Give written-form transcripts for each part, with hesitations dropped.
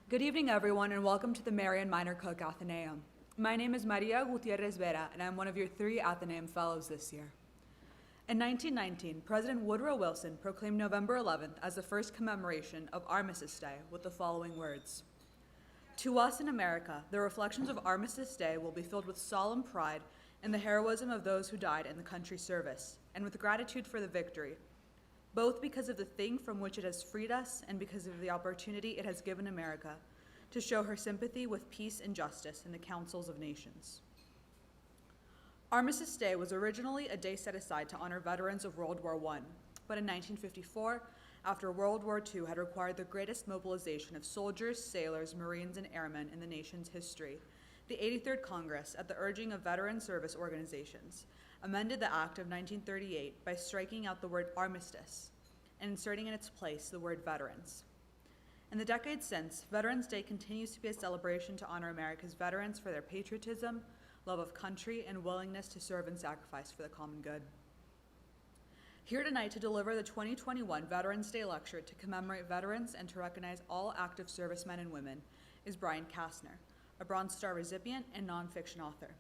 Good evening, everyone, and welcome to the Marian Minor Cook Athenaeum. My name is Maria Gutierrez Vera, and I'm one of your 3 Athenaeum Fellows this year. In 1919, President Woodrow Wilson proclaimed November 11th as the first commemoration of Armistice Day with the following words. To us in America, the reflections of Armistice Day will be filled with solemn pride in the heroism of those who died in the country's service, and with gratitude for the victory, both because of the thing from which it has freed us and because of the opportunity it has given America to show her sympathy with peace and justice in the councils of nations. Armistice Day was originally a day set aside to honor veterans of World War I, but in 1954, after World War II had required the greatest mobilization of soldiers, sailors, Marines, and airmen in the nation's history, the 83rd Congress, at the urging of veteran service organizations, amended the Act of 1938 by striking out the word armistice and inserting in its place the word veterans. In the decades since, Veterans Day continues to be a celebration to honor America's veterans for their patriotism, love of country, and willingness to serve and sacrifice for the common good. Here tonight to deliver the 2021 Veterans Day Lecture to commemorate veterans and to recognize all active servicemen and women is Brian Castner, a Bronze Star recipient and nonfiction author.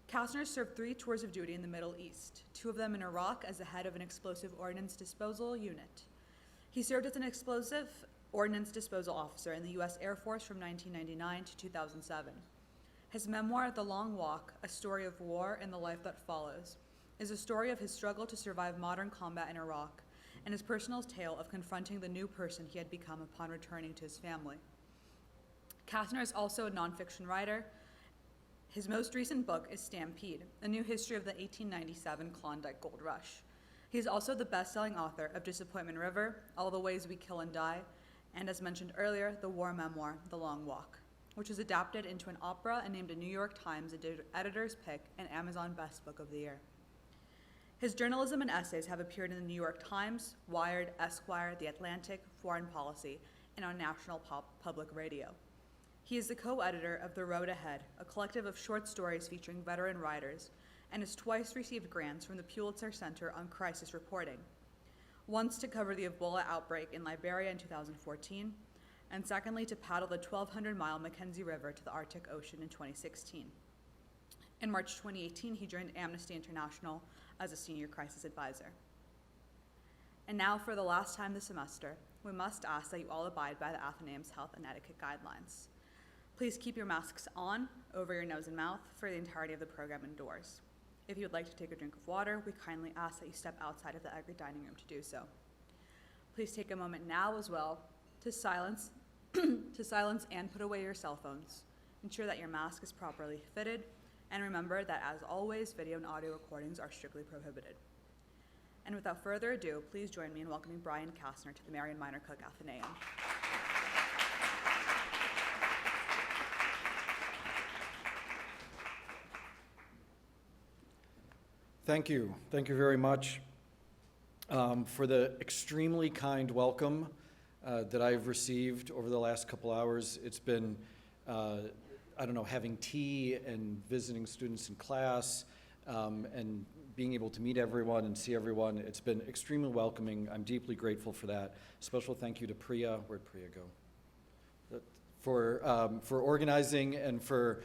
Castner served 3 tours of duty in the Middle East, 2 of them in Iraq as the head of an explosive ordnance disposal unit. He served as an explosive ordnance disposal officer in the U.S. Air Force from 1999 to 2007. His memoir, The Long Walk, A Story of War and the Life That Follows, is a story of his struggle to survive modern combat in Iraq and his personal tale of confronting the new person he had become upon returning to his family. Castner is also a nonfiction writer. His most recent book is Stampede, a new history of the 1897 Klondike Gold Rush. He is also the best-selling author of Disappointment River, All the Ways We Kill and Die, and as mentioned earlier, the war memoir, The Long Walk, which was adapted into an opera and named a New York Times editor's pick and Amazon Best Book of the Year. His journalism and essays have appeared in the New York Times, Wired, Esquire, The Atlantic, Foreign Policy, and on National Public Radio. He is the co-editor of The Road Ahead, a collective of short stories featuring veteran writers, and has twice received grants from the Pulitzer Center on Crisis Reporting, once to cover the Ebola outbreak in Liberia in 2014, and secondly to paddle the 1,200-mile Mackenzie River to the Arctic Ocean in 2016. In March 2018, he joined Amnesty International as a senior crisis advisor. And now, for the last time this semester, we must ask that you all abide by the Athenaeum's health and etiquette guidelines. Please keep your masks on over your nose and mouth for the entirety of the program indoors. If you would like to take a drink of water, we kindly ask that you step outside of the Egret dining room to do so. Please take a moment now as well to silence and put away your cell phones. Ensure that your mask is properly fitted, and remember that, as always, video and audio recordings are strictly prohibited. And without further ado, please join me in welcoming Brian Castner to the Marian Minor Cook Athenaeum. Thank you. Thank you very much for the extremely kind welcome that I've received over the last couple hours. It's been, having tea and visiting students in class and being able to meet everyone and see everyone. It's been extremely welcoming. I'm deeply grateful for that. Special thank you to Priya. Where'd Priya go? For organizing and for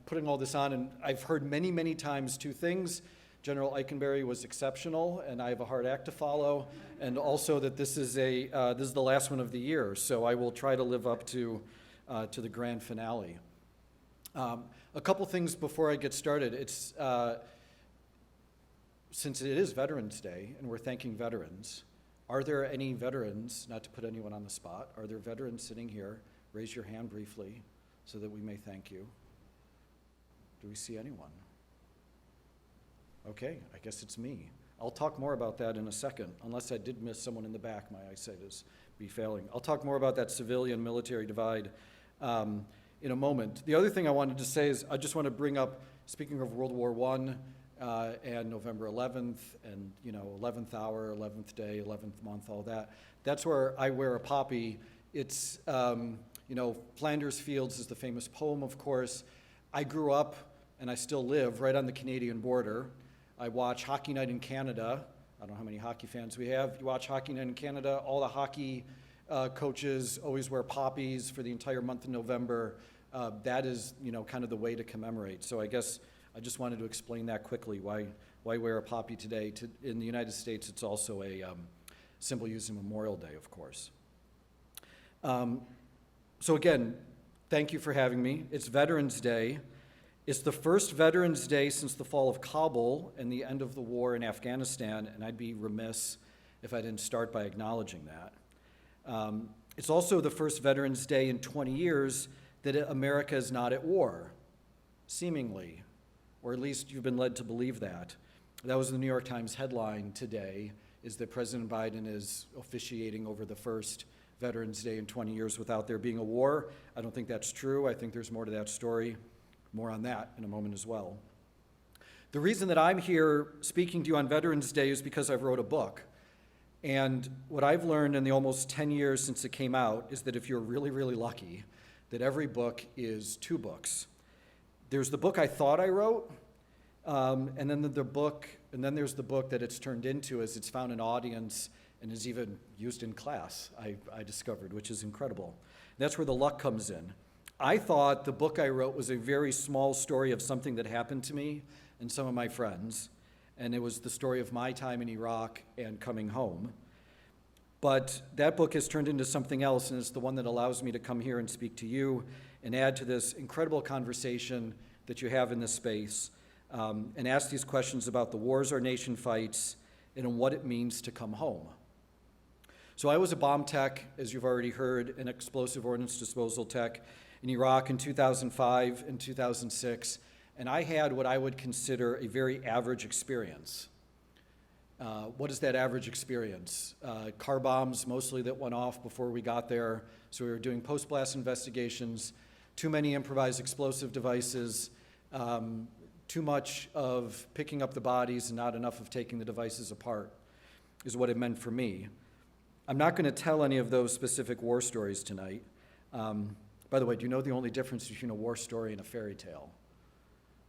putting all this on. And I've heard many, many times 2 things. General Eikenberry was exceptional, and I have a hard act to follow, and also that this is the last one of the year, so I will try to live up to the grand finale. A couple things before I get started. It's since it is Veterans Day, and we're thanking veterans. Are there any veterans? Not to put anyone on the spot. Are there veterans sitting here? Raise your hand briefly, so that we may thank you. Do we see anyone? Okay, I guess it's me. I'll talk more about that in a second, unless I did miss someone in the back. My eyesight is failing. I'll talk more about that civilian-military divide in a moment. The other thing I wanted to say is I just want to bring up, speaking of World War I and November 11th and 11th hour, 11th day, 11th month, all that. That's where I wear a poppy. It's, Flanders Fields is the famous poem, of course. I grew up, and I still live, right on the Canadian border. I watch Hockey Night in Canada. I don't know how many hockey fans we have. You watch Hockey Night in Canada, all the hockey coaches always wear poppies for the entire month of November. That is, kind of the way to commemorate. So I guess I just wanted to explain that quickly, why wear a poppy today. In the United States, it's also a symbol used in Memorial Day, of course. So again, thank you for having me. It's Veterans Day. It's the first Veterans Day since the fall of Kabul and the end of the war in Afghanistan, and I'd be remiss if I didn't start by acknowledging that. It's also the first Veterans Day in 20 years that America is not at war, seemingly, or at least you've been led to believe that. That was the New York Times headline today, is that President Biden is officiating over the first Veterans Day in 20 years without there being a war. I don't think that's true. I think there's more to that story. More on that in a moment as well. The reason that I'm here speaking to you on Veterans Day is because I've wrote a book. And what I've learned in the almost 10 years since it came out is that if you're really, really lucky, that every book is two books. There's the book I thought I wrote, and then there's the book that it's turned into as it's found an audience and is even used in class, I discovered, which is incredible. That's where the luck comes in. I thought the book I wrote was a very small story of something that happened to me and some of my friends, and it was the story of my time in Iraq and coming home. But that book has turned into something else, and it's the one that allows me to come here and speak to you and add to this incredible conversation that you have in this space, and ask these questions about the wars our nation fights and what it means to come home. So I was a bomb tech, as you've already heard, an explosive ordnance disposal tech in Iraq in 2005 and 2006, and I had what I would consider a very average experience. What is that average experience? Car bombs mostly that went off before we got there, so we were doing post-blast investigations, too many improvised explosive devices, too much of picking up the bodies and not enough of taking the devices apart is what it meant for me. I'm not going to tell any of those specific war stories tonight. By the way, do you know the only difference between a war story and a fairy tale?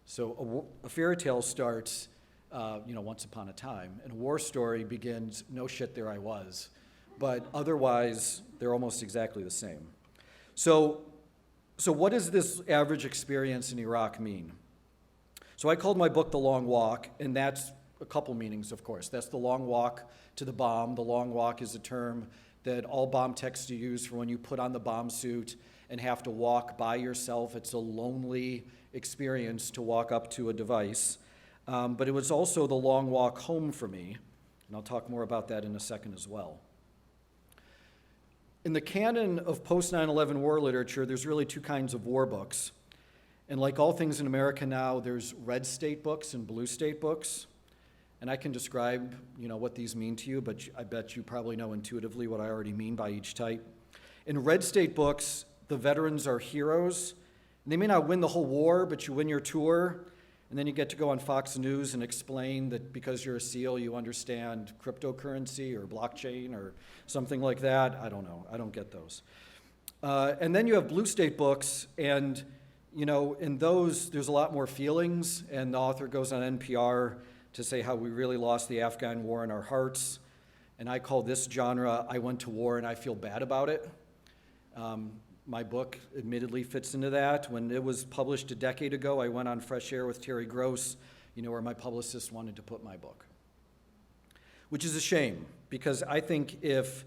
So a fairy tale starts, once upon a time, and a war story begins, no shit, there I was. But otherwise, they're almost exactly the same. So what does this average experience in Iraq mean? So I called my book The Long Walk, and that's a couple meanings, of course. That's the long walk to the bomb. The long walk is a term that all bomb techs use for when you put on the bomb suit and have to walk by yourself. It's a lonely experience to walk up to a device. But it was also the long walk home for me, and I'll talk more about that in a second as well. In the canon of post-9/11 war literature, there's really two kinds of war books. And like all things in America now, there's red state books and blue state books. And I can describe, what these mean to you, but I bet you probably know intuitively what I already mean by each type. In red state books, the veterans are heroes. And they may not win the whole war, but you win your tour. And then you get to go on Fox News and explain that because you're a SEAL, you understand cryptocurrency or blockchain or something like that. I don't know. I don't get those. And then you have blue state books, and in those, there's a lot more feelings, and the author goes on NPR to say how we really lost the Afghan war in our hearts. And I call this genre, I went to war and I feel bad about it. My book admittedly fits into that. When it was published a decade ago, I went on Fresh Air with Terry Gross, where my publicist wanted to put my book. Which is a shame, because I think if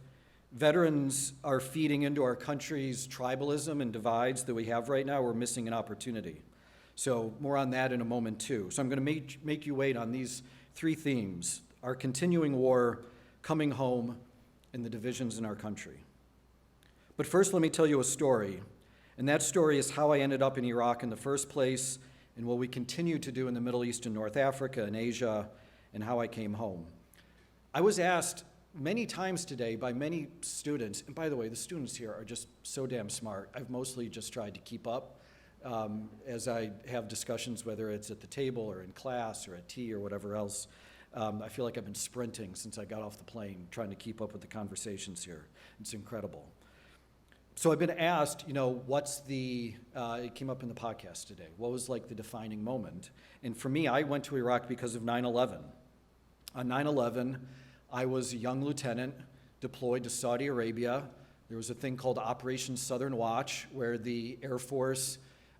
veterans are feeding into our country's tribalism and divides that we have right now, we're missing an opportunity. So more on that in a moment too. So I'm going to make you wait on these three themes: our continuing war, coming home, and the divisions in our country. But first, let me tell you a story. And that story is how I ended up in Iraq in the first place, and what we continue to do in the Middle East and North Africa and Asia, and how I came home. I was asked many times today by many students, and by the way, the students here are just so damn smart. I've mostly just tried to keep up as I have discussions, whether it's at the table or in class or at tea or whatever else. I feel like I've been sprinting since I got off the plane, trying to keep up with the conversations here. It's incredible. So I've been asked, it came up in the podcast today, what was like the defining moment? And for me, I went to Iraq because of 9/11. On 9/11, I was a young lieutenant deployed to Saudi Arabia There was a thing called Operation Southern Watch, where the Air Force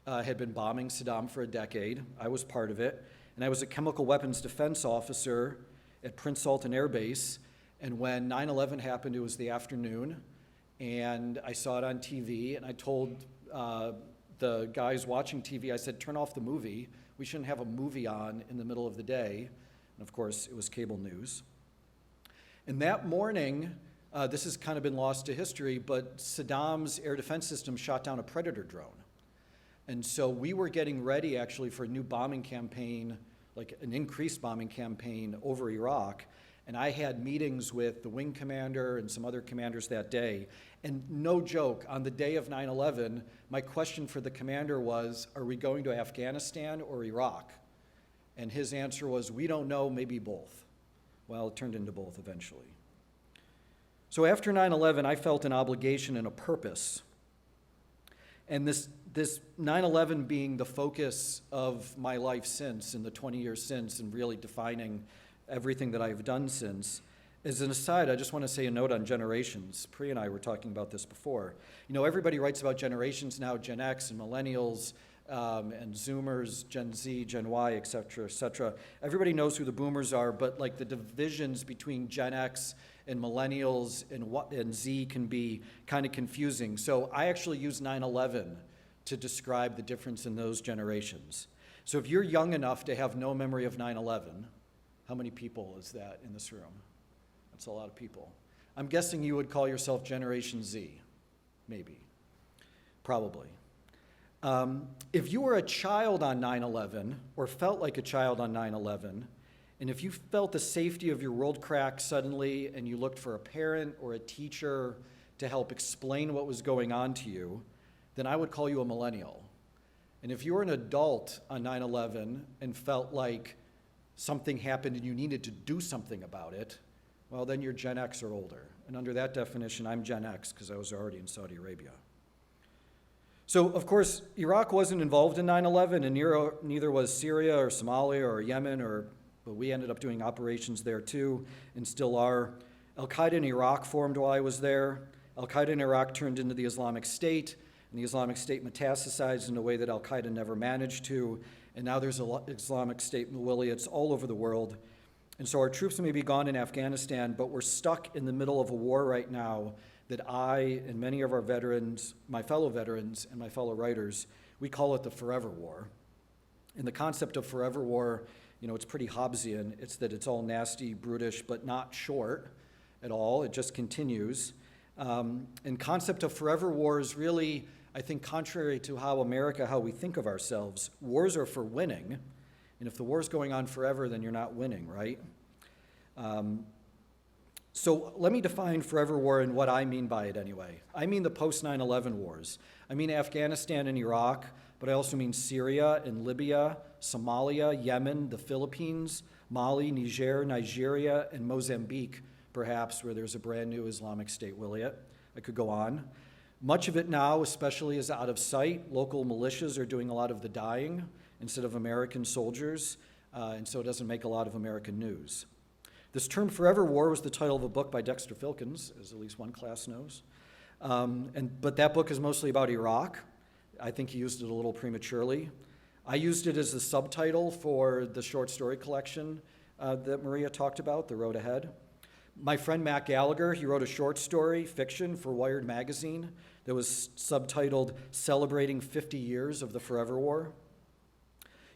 had been bombing Saddam for a decade. I was part of it. And I was a chemical weapons defense officer at Prince Sultan Air Base. And when 9/11 happened, it was the afternoon. And I saw it on TV. And I told the guys watching TV, I said, turn off the movie. We shouldn't have a movie on in the middle of the day. And of course, it was cable news. And that morning, this has kind of been lost to history, but Saddam's air defense system shot down a Predator drone. And so we were getting ready actually for a new bombing campaign, like an increased bombing campaign over Iraq. And I had meetings with the wing commander and some other commanders that day. And no joke, on the day of 9/11, my question for the commander was, are we going to Afghanistan or Iraq? And his answer was, we don't know, maybe both. Well, it turned into both eventually. So after 9/11, I felt an obligation and a purpose. And this 9/11 being the focus of my life since, in the 20 years since, and really defining everything that I've done since. As an aside, I just want to say a note on generations. Pri and I were talking about this before. You know, everybody writes about generations now, Gen X and millennials, and Zoomers, Gen Z, Gen Y, et cetera, et cetera. Everybody knows who the boomers are, but like the divisions between Gen X and millennials and Z can be kind of confusing. So I actually use 9/11 to describe the difference in those generations. So if you're young enough to have no memory of 9/11, how many people is that in this room? That's a lot of people. I'm guessing you would call yourself Generation Z, maybe, probably. If you were a child on 9/11 or felt like a child on 9/11, and if you felt the safety of your world crack suddenly and you looked for a parent or a teacher to help explain what was going on to you, then I would call you a millennial. And if you were an adult on 9/11 and felt like something happened and you needed to do something about it, well, then you're Gen X or older. And under that definition, I'm Gen X because I was already in Saudi Arabia. So, of course, Iraq wasn't involved in 9/11, and neither was Syria or Somalia or Yemen, but we ended up doing operations there too, and still are. Al-Qaeda in Iraq formed while I was there. Al-Qaeda in Iraq turned into the Islamic State, and the Islamic State metastasized in a way that Al-Qaeda never managed to, and now there's an Islamic State militia all over the world. And so our troops may be gone in Afghanistan, but we're stuck in the middle of a war right now that I and many of our veterans, my fellow veterans and my fellow writers, we call it the forever war. And the concept of forever war, you know, it's pretty Hobbesian. It's that it's all nasty, brutish, but not short at all. It just continues. And concept of forever war is really, I think, contrary to how we think of ourselves. Wars are for winning. And if the war's going on forever, then you're not winning, right? So let me define forever war and what I mean by it anyway. I mean the post-9/11 wars. I mean Afghanistan and Iraq, but I also mean Syria and Libya, Somalia, Yemen, the Philippines, Mali, Niger, Nigeria, and Mozambique, perhaps, where there's a brand new Islamic State wilaya. I could go on. Much of it now, especially, is out of sight. Local militias are doing a lot of the dying instead of American soldiers, and so it doesn't make a lot of American news. This term forever war was the title of a book by Dexter Filkins, as at least one class knows. But that book is mostly about Iraq. I think he used it a little prematurely. I used it as the subtitle for the short story collection that Maria talked about, The Road Ahead. My friend Matt Gallagher, he wrote a short story, fiction, for Wired magazine that was subtitled Celebrating 50 Years of the Forever War.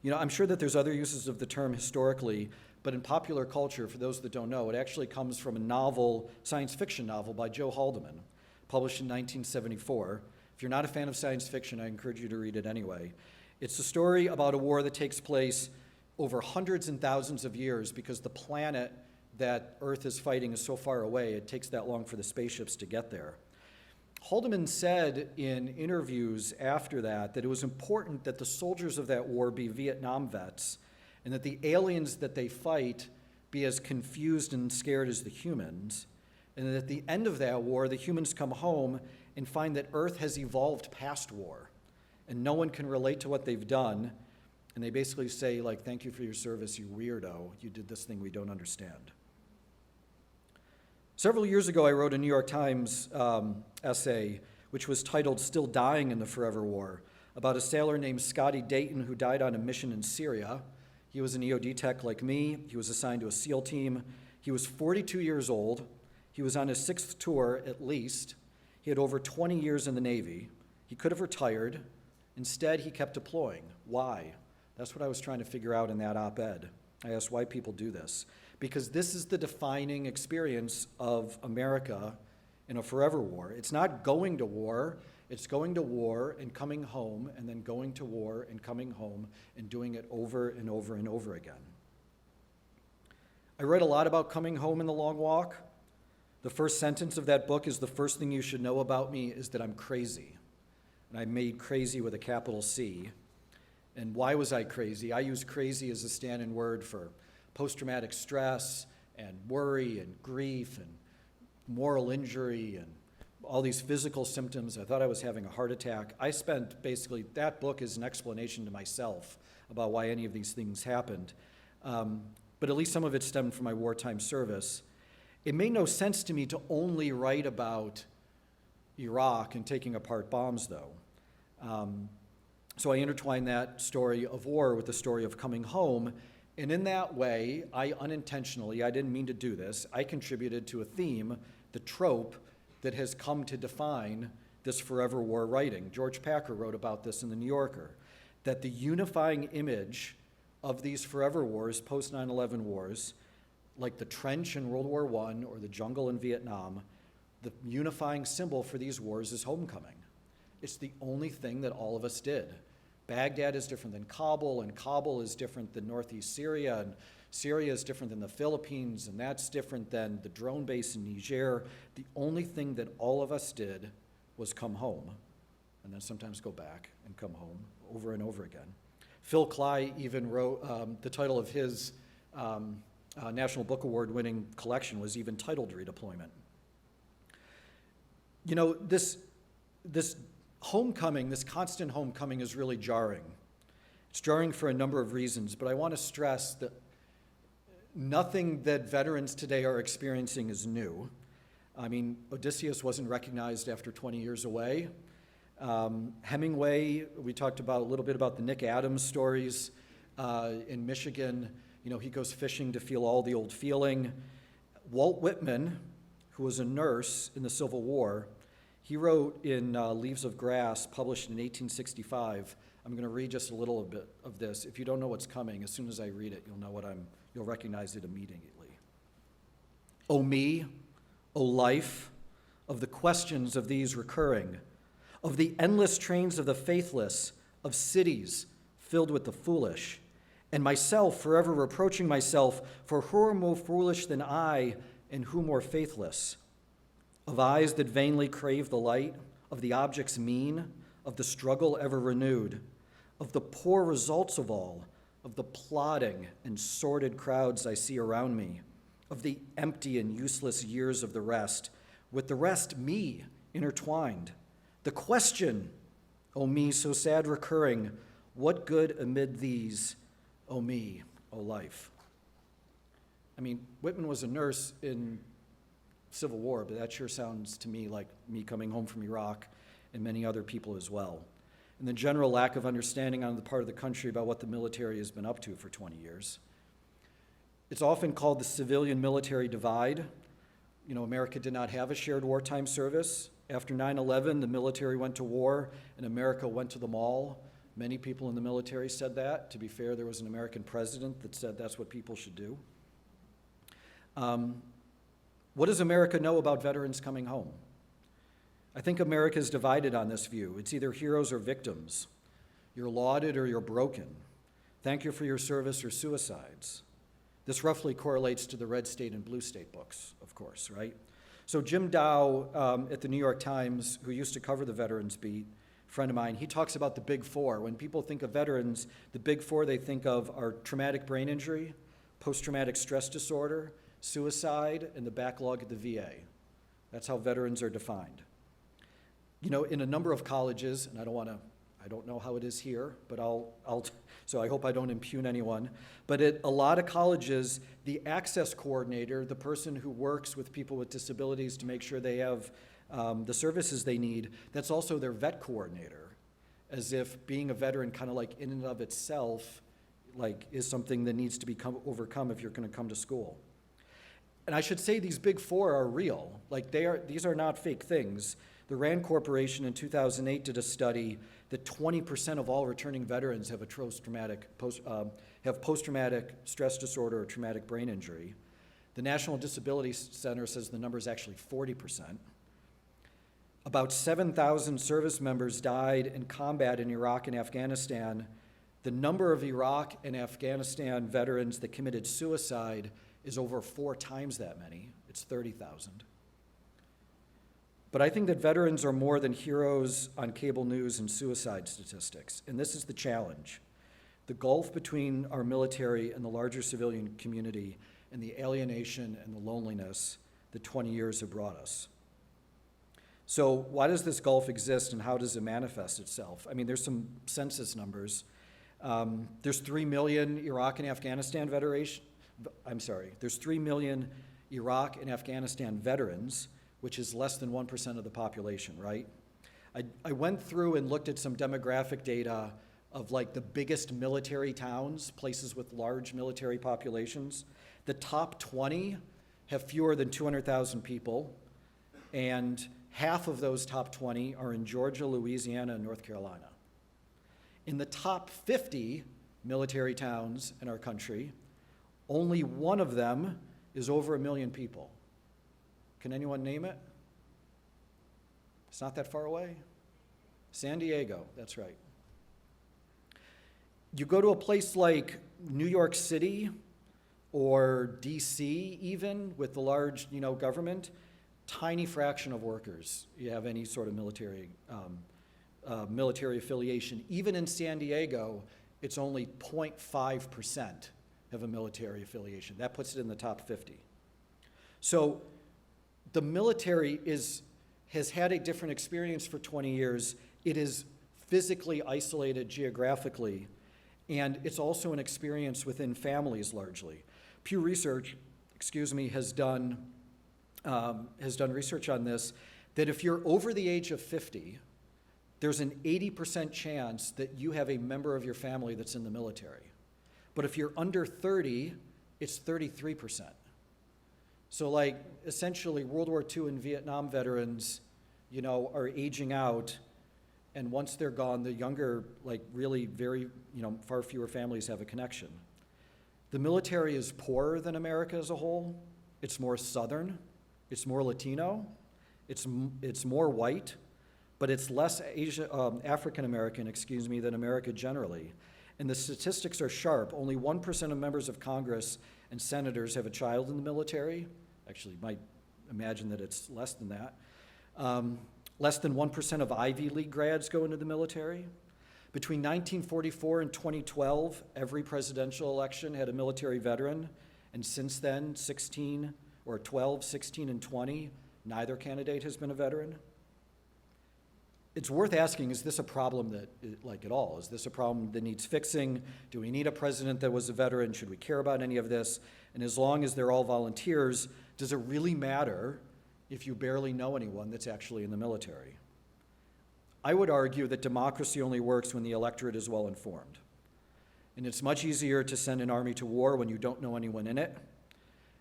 You know, I'm sure that there's other uses of the term historically, but in popular culture, for those that don't know, it actually comes from a novel, science fiction novel by Joe Haldeman, published in 1974. If you're not a fan of science fiction, I encourage you to read it anyway. It's a story about a war that takes place over hundreds and thousands of years because the planet that Earth is fighting is so far away, it takes that long for the spaceships to get there. Haldeman said in interviews after that it was important that the soldiers of that war be Vietnam vets and that the aliens that they fight be as confused and scared as the humans, and that at the end of that war, the humans come home and find that Earth has evolved past war, and no one can relate to what they've done, and they basically say, like, thank you for your service, you weirdo, you did this thing we don't understand. Several years ago, I wrote a New York Times essay, which was titled Still Dying in the Forever War, about a sailor named Scotty Dayton who died on a mission in Syria. He was an EOD tech like me. He was assigned to a SEAL team. He was 42 years old. He was on his 6th tour at least. He had over 20 years in the Navy. He could have retired. Instead, he kept deploying. Why? That's what I was trying to figure out in that op-ed. I asked why people do this. Because this is the defining experience of America in a forever war. It's not going to war, it's going to war and coming home, and then going to war and coming home and doing it over and over and over again. I read a lot about coming home in The Long Walk. The first sentence of that book is, the first thing you should know about me is that I'm crazy. And I made crazy with a capital C. And why was I crazy? I use crazy as a stand-in word for post-traumatic stress and worry and grief and moral injury and all these physical symptoms. I thought I was having a heart attack. I spent basically, that book is an explanation to myself about why any of these things happened. But at least some of it stemmed from my wartime service. It made no sense to me to only write about Iraq and taking apart bombs, though. So I intertwined that story of war with the story of coming home. And in that way, I unintentionally, I didn't mean to do this, I contributed to a theme, the trope, that has come to define this forever war writing. George Packer wrote about this in The New Yorker, that the unifying image of these forever wars, post 9/11 wars, like the trench in World War I or the jungle in Vietnam, the unifying symbol for these wars is homecoming. It's the only thing that all of us did. Baghdad is different than Kabul, and Kabul is different than northeast Syria, and Syria is different than the Philippines, and that's different than the drone base in Niger. The only thing that all of us did was come home, and then sometimes go back and come home over and over again. Phil Cly even wrote, the title of his National Book Award winning collection was even titled Redeployment. You know, this homecoming, this constant homecoming is really jarring. It's jarring for a number of reasons, but I want to stress that nothing that veterans today are experiencing is new. I mean, Odysseus wasn't recognized after 20 years away. Hemingway, we talked about a little bit about the Nick Adams stories in Michigan. You know, he goes fishing to feel all the old feeling. Walt Whitman, who was a nurse in the Civil War, he wrote in Leaves of Grass, published in 1865. I'm going to read just a little bit of this. If you don't know what's coming, as soon as I read it, you'll recognize it immediately. O me, O life, of the questions of these recurring, of the endless trains of the faithless, of cities filled with the foolish, and myself forever reproaching myself, for who are more foolish than I, and who more faithless? Of eyes that vainly crave the light, of the objects mean, of the struggle ever renewed, of the poor results of all, of the plodding and sordid crowds I see around me, of the empty and useless years of the rest, with the rest me intertwined. The question, O me so sad recurring, what good amid these, O me, O life? I mean, Whitman was a nurse in Civil War, but that sure sounds to me like me coming home from Iraq and many other people as well. And the general lack of understanding on the part of the country about what the military has been up to for 20 years. It's often called the civilian-military divide. You know, America did not have a shared wartime service. After 9/11, the military went to war and America went to the mall. Many people in the military said that. To be fair, there was an American president that said that's what people should do. What does America know about veterans coming home? I think America is divided on this view. It's either heroes or victims. You're lauded or you're broken. Thank you for your service or suicides. This roughly correlates to the red state and blue state books, of course, right? So Jim Dow at the New York Times, who used to cover the veterans beat, a friend of mine, he talks about the big four. When people think of veterans, the big four they think of are traumatic brain injury, post-traumatic stress disorder, suicide, and the backlog at the VA. That's how veterans are defined. You know, in a number of colleges, and I don't want to I don't know how it is here, but so I hope I don't impugn anyone. But at a lot of colleges, the access coordinator, the person who works with people with disabilities to make sure they have the services they need, that's also their vet coordinator, as if being a veteran kind of like in and of itself like is something that needs to be overcome if you're going to come to school. And I should say these big four are real. Like these are not fake things. The RAND Corporation in 2008 did a study that 20% of all returning veterans have post-traumatic stress disorder or traumatic brain injury. The National Disability Center says the number is actually 40%. About 7,000 service members died in combat in Iraq and Afghanistan. The number of Iraq and Afghanistan veterans that committed suicide is over 4 times that many. It's 30,000. But I think that veterans are more than heroes on cable news and suicide statistics, and this is the challenge. The gulf between our military and the larger civilian community and the alienation and the loneliness that 20 years have brought us. So why does this gulf exist and how does it manifest itself? I mean, there's some census numbers. There's 3 million Iraq and Afghanistan there's 3 million Iraq and Afghanistan veterans, which is less than 1% of the population, right? I went through and looked at some demographic data of like the biggest military towns, places with large military populations. The top 20 have fewer than 200,000 people, and half of those top 20 are in Georgia, Louisiana, and North Carolina. In the top 50 military towns in our country, only one of them is over 1 million people. Can anyone name it? It's not that far away. San Diego, that's right. You go to a place like New York City or DC even, with the large government, tiny fraction of workers you have any sort of military affiliation. Even in San Diego, it's only 0.5% have a military affiliation. That puts it in the top 50. So the military has had a different experience for 20 years. It is physically isolated geographically, and it's also an experience within families largely. Pew Research, has done research on this, that if you're over the age of 50, there's an 80% chance that you have a member of your family that's in the military. But if you're under 30, it's 33%. So like essentially World War II and Vietnam veterans, are aging out, and once they're gone, the younger, really very, far fewer families have a connection. The military is poorer than America as a whole. It's more Southern, it's more Latino, it's more white, but it's less African American, than America generally. And the statistics are sharp. Only 1% of members of Congress and senators have a child in the military. Actually, might imagine that it's less than that. Less than 1% of Ivy League grads go into the military. Between 1944 and 2012, every presidential election had a military veteran, and since then, 16, 16, and 20, neither candidate has been a veteran. It's worth asking, is this a problem at all? Is this a problem that needs fixing? Do we need a president that was a veteran? Should we care about any of this? And as long as they're all volunteers, does it really matter if you barely know anyone that's actually in the military? I would argue that democracy only works when the electorate is well informed. And it's much easier to send an army to war when you don't know anyone in it.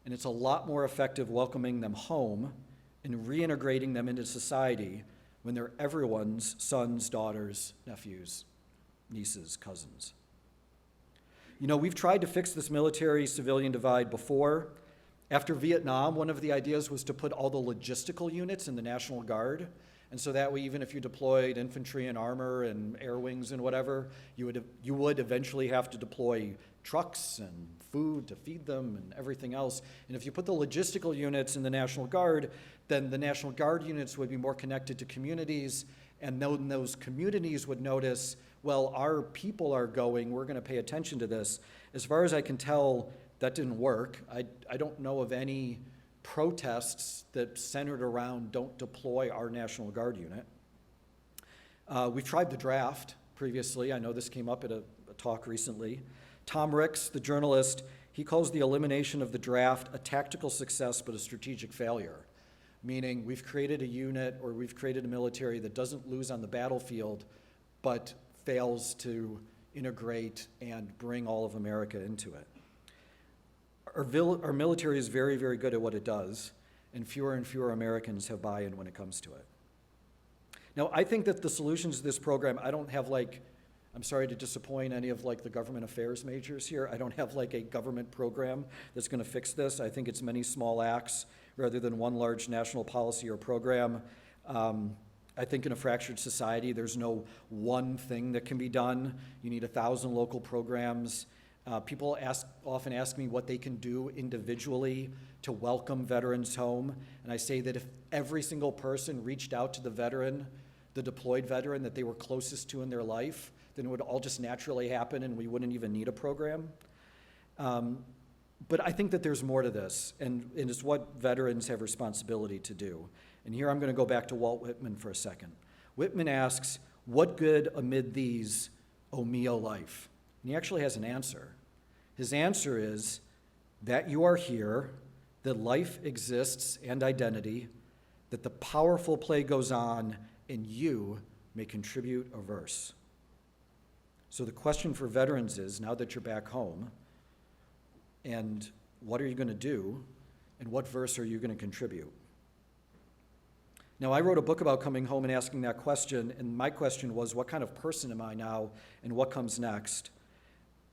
And it's a lot more effective welcoming them home and reintegrating them into society when they're everyone's sons, daughters, nephews, nieces, cousins. We've tried to fix this military-civilian divide before. After Vietnam, one of the ideas was to put all the logistical units in the National Guard, and so that way, even if you deployed infantry and armor and air wings and whatever, you would eventually have to deploy trucks and food to feed them and everything else. And if you put the logistical units in the National Guard, then the National Guard units would be more connected to communities, and then those communities would notice, well, our people are going, we're going to pay attention to this. As far as I can tell, that didn't work. I don't know of any protests that centered around don't deploy our National Guard unit. We've tried the draft. previously. I know this came up at a talk recently. Tom Ricks, the journalist, he calls the elimination of the draft a tactical success but a strategic failure, meaning we've created a unit or we've created a military that doesn't lose on the battlefield but fails to integrate and bring all of America into it. Our military is very, very good at what it does, and fewer Americans have buy-in when it comes to it. Now, I think that the solutions to this program, I don't have I'm sorry to disappoint any of the government affairs majors here. I don't have a government program that's going to fix this. I think it's many small acts rather than one large national policy or program. I think in a fractured society, there's no one thing that can be done. You need 1,000 local programs. People often ask me what they can do individually to welcome veterans home. And I say that if every single person reached out to the deployed veteran that they were closest to in their life, then it would all just naturally happen and we wouldn't even need a program. But I think that there's more to this, and it's what veterans have responsibility to do. And here I'm going to go back to Walt Whitman for a second. Whitman asks, what good amid these, O mio life? And he actually has an answer. His answer is that you are here, that life exists and identity, that the powerful play goes on, and you may contribute a verse. So the question for veterans is, now that you're back home, and what are you going to do, and what verse are you going to contribute? Now, I wrote a book about coming home and asking that question, and my question was, what kind of person am I now, and what comes next?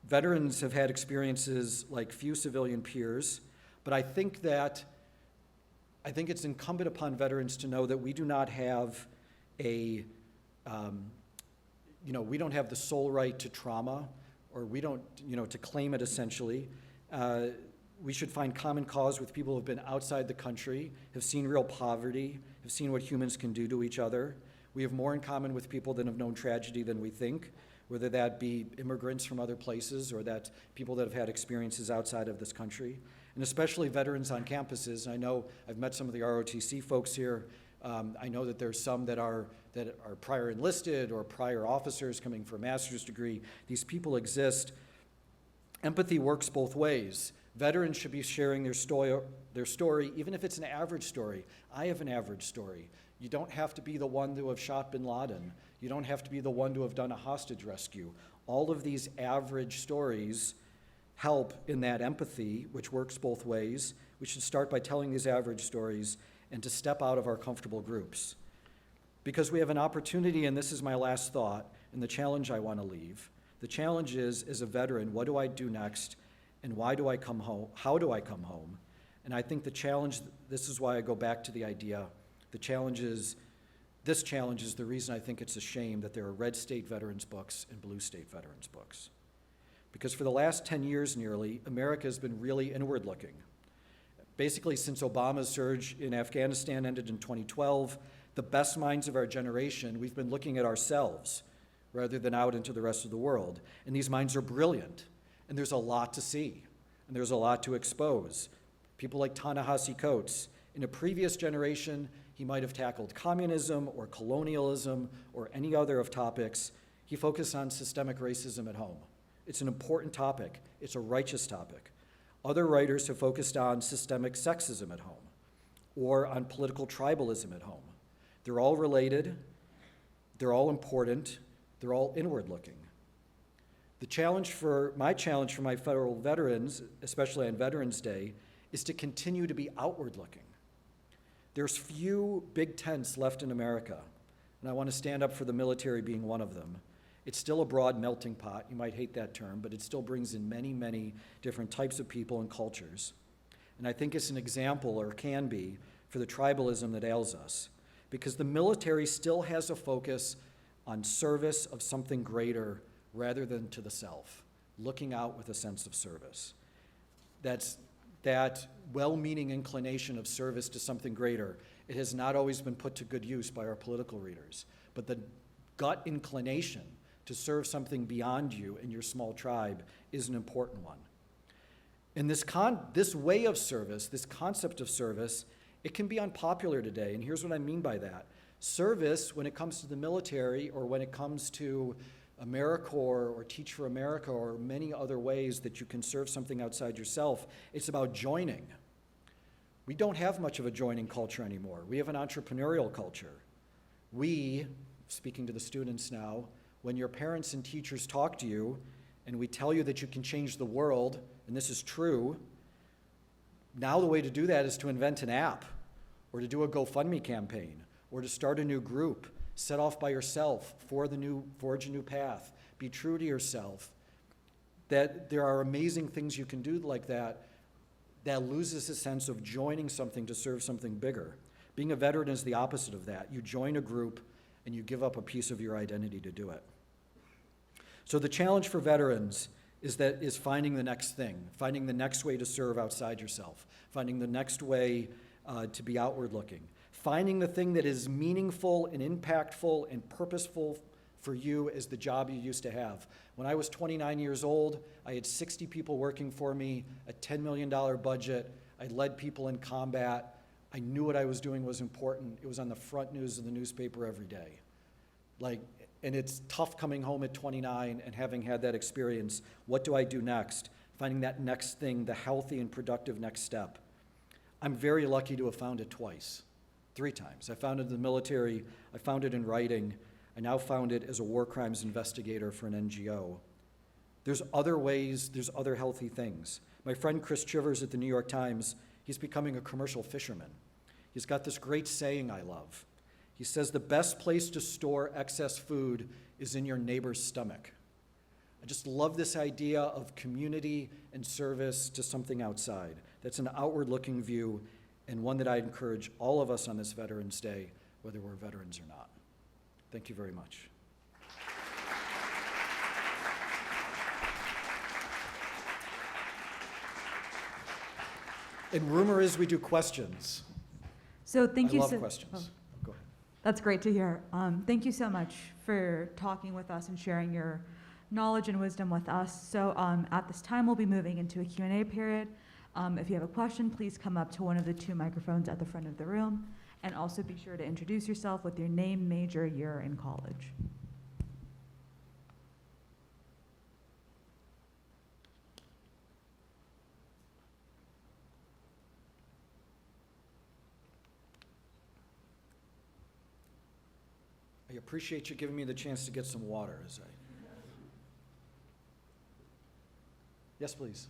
Veterans have had experiences like few civilian peers, but I think it's incumbent upon veterans to know that we do not have we don't have the sole right to trauma, or we don't, to claim it essentially. We should find common cause with people who have been outside the country, have seen real poverty, have seen what humans can do to each other. We have more in common with people that have known tragedy than we think, whether that be immigrants from other places or that people that have had experiences outside of this country, and especially veterans on campuses. I know I've met some of the ROTC folks here. I know that there's some that are prior enlisted or prior officers coming for a master's degree. These people exist. Empathy works both ways. Veterans should be sharing their story, even if it's an average story. I have an average story. You don't have to be the one to have shot bin Laden. You don't have to be the one to have done a hostage rescue. All of these average stories help in that empathy, which works both ways. We should start by telling these average stories and to step out of our comfortable groups. Because we have an opportunity, and this is my last thought, and the challenge I want to leave. The challenge is, as a veteran, what do I do next, and why do I come home? How do I come home? And I think the challenge, this is why I go back to the idea, this challenge is the reason I think it's a shame that there are red state veterans books and blue state veterans books. Because for the last 10 years nearly, America has been really inward looking. Basically, since Obama's surge in Afghanistan ended in 2012, the best minds of our generation, we've been looking at ourselves rather than out into the rest of the world. And these minds are brilliant, and there's a lot to see, and there's a lot to expose. People like Ta-Nehisi Coates. In a previous generation, he might have tackled communism or colonialism or any other of topics. He focused on systemic racism at home. It's an important topic. It's a righteous topic. Other writers have focused on systemic sexism at home or on political tribalism at home. They're all related, they're all important, they're all inward-looking. My challenge for my federal veterans, especially on Veterans Day, is to continue to be outward-looking. There's few big tents left in America, and I want to stand up for the military being one of them. It's still a broad melting pot. You might hate that term, but it still brings in many, many different types of people and cultures. And I think it's an example, or can be, for the tribalism that ails us. Because the military still has a focus on service of something greater rather than to the self, looking out with a sense of service. That well-meaning inclination of service to something greater, it has not always been put to good use by our political readers. But the gut inclination to serve something beyond you and your small tribe is an important one. And this way of service, this concept of service, it can be unpopular today, and here's what I mean by that. Service, when it comes to the military or when it comes to AmeriCorps or Teach for America or many other ways that you can serve something outside yourself. It's about joining. We don't have much of a joining culture anymore. We have an entrepreneurial culture. We, speaking to the students now, when your parents and teachers talk to you and we tell you that you can change the world, and this is true, now the way to do that is to invent an app or to do a GoFundMe campaign or to start a new group, set off by yourself, forge a new path, be true to yourself. That there are amazing things you can do like that that loses a sense of joining something to serve something bigger. Being a veteran is the opposite of that. You join a group and you give up a piece of your identity to do it. So the challenge for veterans is finding the next thing, finding the next way to serve outside yourself, finding the next way to be outward looking, finding the thing that is meaningful and impactful and purposeful for you as the job you used to have. When I was 29 years old, I had 60 people working for me, a $10 million budget. I led people in combat. I knew what I was doing was important. It was on the front news of the newspaper every day. And it's tough coming home at 29 and having had that experience. What do I do next? Finding that next thing, the healthy and productive next step. I'm very lucky to have found it twice, 3 times. I found it in the military, I found it in writing, I now found it as a war crimes investigator for an NGO. There's other ways, there's other healthy things. My friend Chris Chivers at the New York Times, he's becoming a commercial fisherman. He's got this great saying I love. He says the best place to store excess food is in your neighbor's stomach. I just love this idea of community and service to something outside. That's an outward-looking view and one that I'd encourage all of us on this Veterans Day, whether we're veterans or not. Thank you very much. And rumor is we do questions. So thank you. I love questions. Go ahead. That's great to hear. Thank you so much for talking with us and sharing your knowledge and wisdom with us. So at this time, we'll be moving into a Q&A period. If you have a question, please come up to one of the 2 microphones at the front of the room. And also be sure to introduce yourself with your name, major, year, and college. I appreciate you giving me the chance to get some water. Yes, please.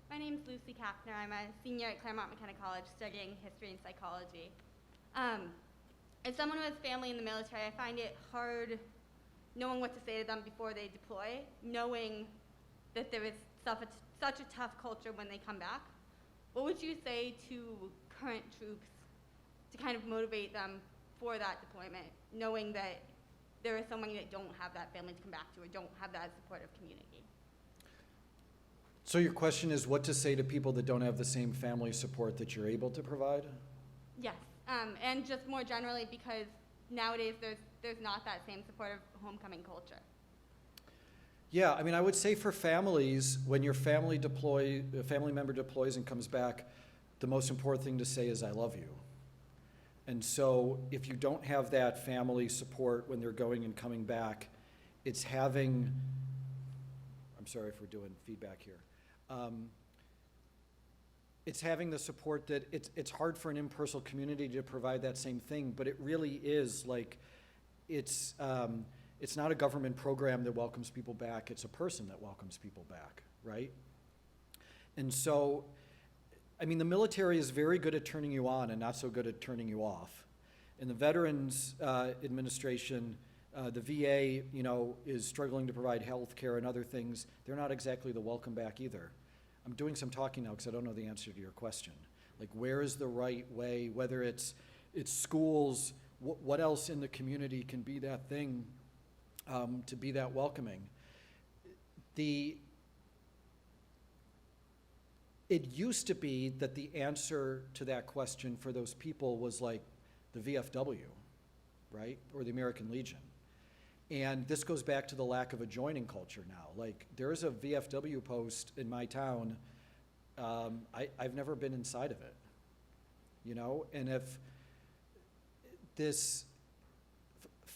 My name is Lucy Castner. I'm a senior at Claremont McKenna College studying history and psychology. As someone who has family in the military, I find it hard knowing what to say to them before they deploy, knowing that there is such a tough culture when they come back. What would you say to current troops to kind of motivate them for that deployment, knowing that there are so many that don't have that family to come back to or don't have that supportive community? So your question is what to say to people that don't have the same family support that you're able to provide? Yes, and just more generally because nowadays there's not that same supportive homecoming culture. Yeah, I mean, I would say for families, when your family member deploys and comes back, the most important thing to say is I love you. And so if you don't have that family support when they're going and coming back, it's having, I'm sorry if we're doing feedback here. It's having the support that it's hard for an impersonal community to provide that same thing, but it really is like, it's not a government program that welcomes people back, it's a person that welcomes people back, right? And so, I mean, the military is very good at turning you on and not so good at turning you off. In the Veterans Administration, the VA, is struggling to provide health care and other things. They're not exactly the welcome back either. I'm doing some talking now because I don't know the answer to your question. Like, where is the right way, whether it's schools, what else in the community can be that thing to be that welcoming? It used to be that the answer to that question for those people was like the VFW, right? Or the American Legion. And this goes back to the lack of a joining culture now. Like, there is a VFW post in my town. I've never been inside of it, And if this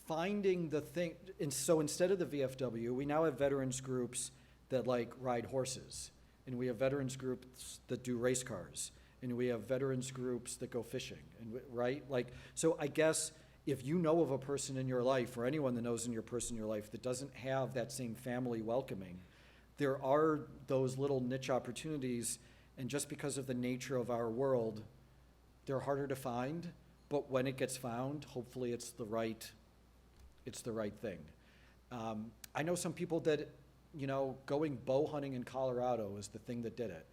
finding the thing, and so instead of the VFW, we now have veterans groups that like ride horses, and we have veterans groups that do race cars, and we have veterans groups that go fishing, and right? Like, so I guess if you know of a person in your life, or anyone that knows in your person in your life that doesn't have that same family welcoming, there are those little niche opportunities, and just because of the nature of our world, they're harder to find, but when it gets found, hopefully it's the right thing. I know some people that, you know, going bow hunting in Colorado is the thing that did it.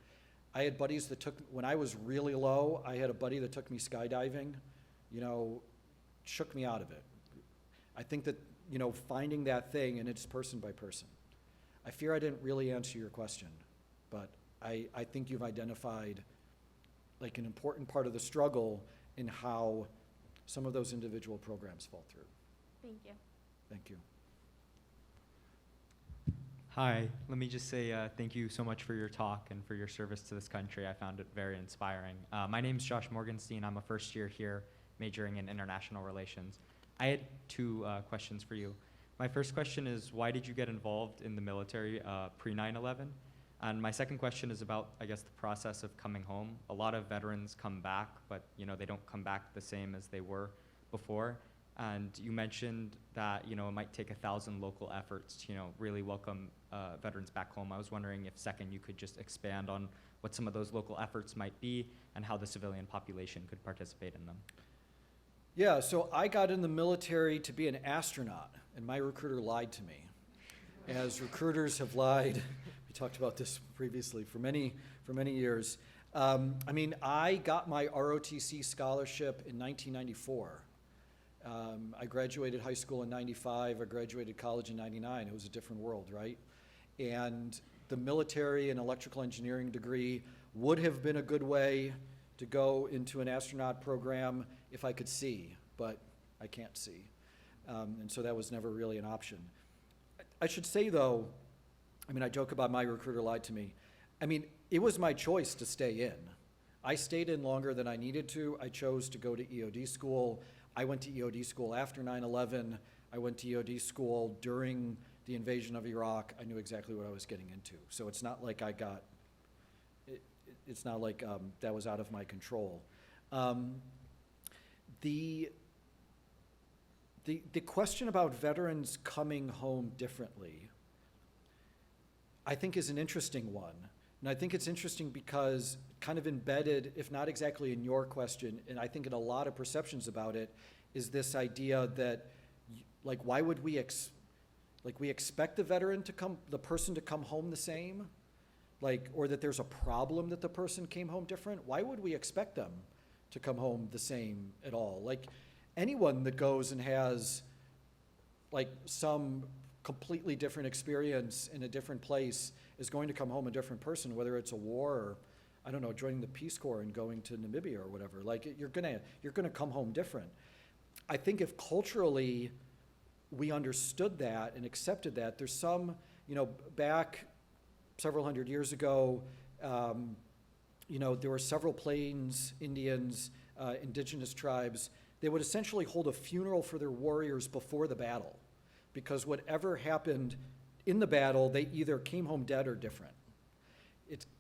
I had buddies that when I was really low, I had a buddy that took me skydiving, you know, shook me out of it. I think that, you know, finding that thing, and it's person by person. I fear I didn't really answer your question, but I think you've identified like an important part of the struggle in how some of those individual programs fall through. Thank you. Thank you. Hi, let me just say thank you so much for your talk and for your service to this country. I found it very inspiring. My name's Josh Morgenstein. I'm a first year here majoring in international relations. I had two questions for you. My first question is, why did you get involved in the military pre 9/11? And my second question is about, I guess, the process of coming home. A lot of veterans come back, but you know they don't come back the same as they were before. And you mentioned that, you know, it might take 1,000 local efforts to, you know, really welcome veterans back home. I was wondering if, second, you could just expand on what some of those local efforts might be and how the civilian population could participate in them. Yeah, so I got in the military to be an astronaut, and my recruiter lied to me. As recruiters have lied, we talked about this previously, for many years. I mean, I got my ROTC scholarship in 1994. I graduated high school in 95, I graduated college in 99. It was a different world, right? And the military and electrical engineering degree would have been a good way to go into an astronaut program if I could see, but I can't see. And so that was never really an option. I should say though, I mean, I joke about my recruiter lied to me. I mean, it was my choice to stay in. I stayed in longer than I needed to. I chose to go to EOD school. I went to EOD school after 9/11. I went to EOD school during the invasion of Iraq. I knew exactly what I was getting into. So it's not like I got, it's not like that was out of my control. The question about veterans coming home differently, I think is an interesting one. And I think it's interesting because kind of embedded, if not exactly in your question, and I think in a lot of perceptions about it, is this idea that, like, why would we expect the person to come home the same? Like, or that there's a problem that the person came home different? Why would we expect them to come home the same at all? Like, anyone that goes and has, like, some completely different experience in a different place is going to come home a different person, whether it's a war or, I don't know, joining the Peace Corps and going to Namibia or whatever. Like, you're gonna come home different. I think if culturally we understood that and accepted that, there's some, you know, back several hundred years ago, you know, there were several Plains Indians, indigenous tribes. They would essentially hold a funeral for their warriors before the battle, because whatever happened in the battle, they either came home dead or different.